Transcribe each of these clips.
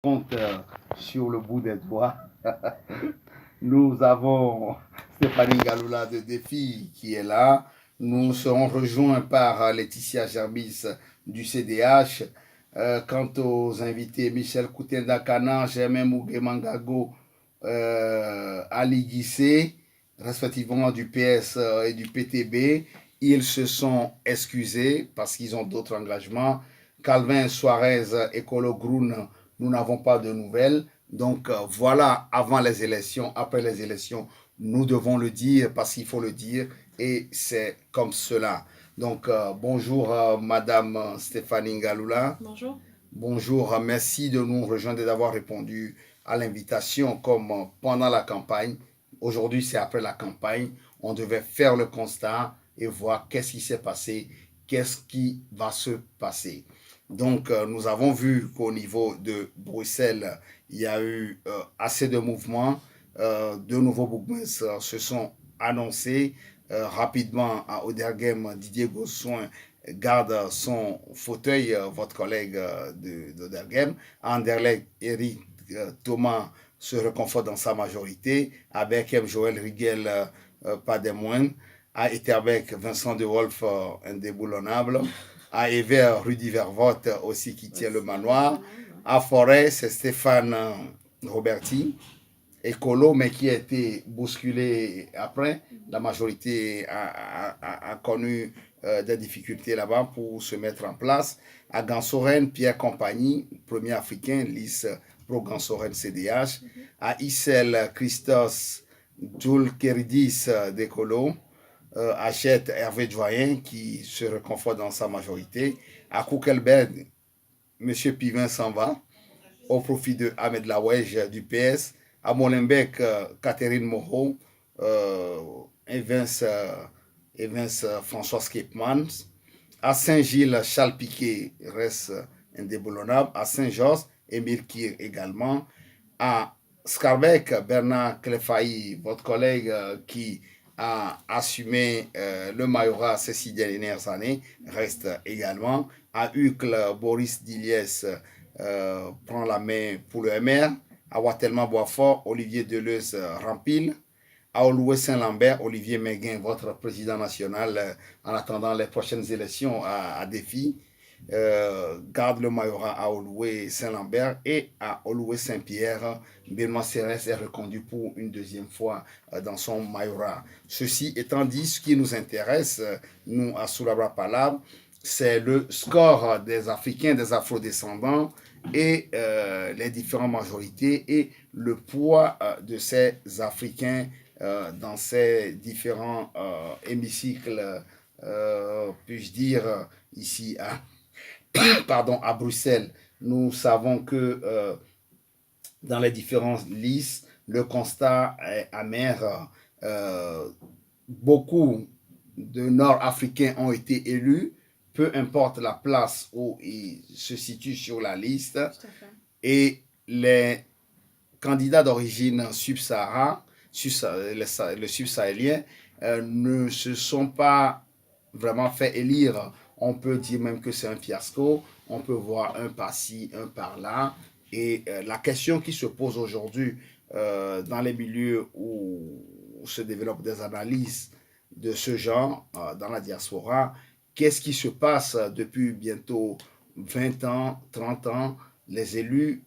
compte sur le bout des doigts. Nous avons Stéphanie Galoula de Défi qui est là. Nous serons rejoints par Laetitia Germis du CDH. Quant aux invités, Michel Koutenda-Kana, Germain Mougué-Mangago, Ali Guissé, respectivement du PS et du PTB, ils se sont excusés parce qu'ils ont d'autres engagements. Calvin Suarez, Écolo Groun, nous n'avons pas de nouvelles. Donc voilà, avant les élections, après les élections, nous devons le dire parce qu'il faut le dire et c'est comme cela. Donc bonjour Madame Stéphanie Galoula. Bonjour. Bonjour, merci de nous rejoindre et d'avoir répondu à l'invitation comme pendant la campagne. Aujourd'hui, c'est après la campagne. On devait faire le constat et voir qu'est-ce qui s'est passé, qu'est-ce qui va se passer. Donc, nous avons vu qu'au niveau de Bruxelles, il y a eu assez de mouvements. De nouveaux bourgmestres se sont annoncés rapidement à Oderghem. Didier Gossoin garde son fauteuil, votre collègue d'Oderghem. À Anderlecht, Eric Thomas se reconforte dans sa majorité. À Berkem, Joël Riguel, pas des moindres. À Etterbeek, Vincent de Wolf, indéboulonnable. À Evert, Rudy Vervoort aussi qui tient le manoir. À Forêt, c'est Stéphane Roberti, écolo, mais qui a été bousculé après. La majorité a connu des difficultés là-bas pour se mettre en place. À Gansoren, Pierre Compagnie, premier africain, liste pro Gansoren CDH. À Issel, Christos Djoulkeridis d'écolo. Achète Hervé Joyen qui se reconforte dans sa majorité. À Koukelberg, M. Pivin s'en va au profit de Ahmed Laouej du PS. À Molenbeek, Catherine Moreau et Vince François Skepmans. À Saint-Gilles, Charles Piquet reste indéboulonnable. À Saint-Georges, Émile Kir également. À Scarbeck, Bernard Clefailly, votre collègue qui a assumé le majorat ces 6 dernières années, reste également. À Uccle, Boris Diliès prend la main pour le MR. À Waterman-Boisfort, Olivier Deleuze rempile. À Oloué-Saint-Lambert, Olivier Méguin, votre président national, en attendant les prochaines élections à Défi, garde le majorat à Oloué-Saint-Lambert. Et à Oloué-Saint-Pierre, Benoît Cérès est reconduit pour une deuxième fois dans son majorat. Ceci étant dit, ce qui nous intéresse, nous, à Soulabra Palab, c'est le score des Africains, des Afrodescendants et les différentes majorités et le poids de ces Africains dans ces différents hémicycles, puis-je dire, ici à Bruxelles. Nous savons que dans les différentes listes, le constat est amer. Beaucoup de Nord-Africains ont été élus, peu importe la place où ils se situent sur la liste. Et les candidats d'origine subsaharienne, le subsahélien, ne se sont pas vraiment fait élire. On peut dire même que c'est un fiasco. On peut voir un par-ci, un par-là. Et la question qui se pose aujourd'hui dans les milieux où se développent des analyses de ce genre, dans la diaspora, qu'est-ce qui se passe depuis bientôt 20 ans, 30 ans? Les élus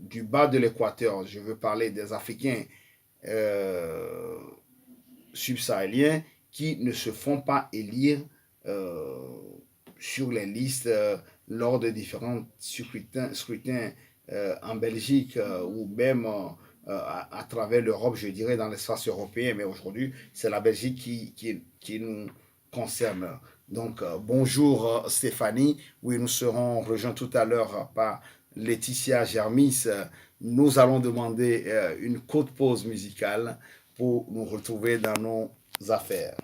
du bas de l'équateur, je veux parler des Africains subsahéliens qui ne se font pas élire sur les listes lors de différents scrutins en Belgique ou même à travers l'Europe, je dirais, dans l'espace européen. Mais aujourd'hui, c'est la Belgique qui nous concerne. Donc, bonjour Stéphanie. Oui, nous serons rejoints tout à l'heure par Laetitia Germis. Nous allons demander une courte pause musicale pour nous retrouver dans nos affaires.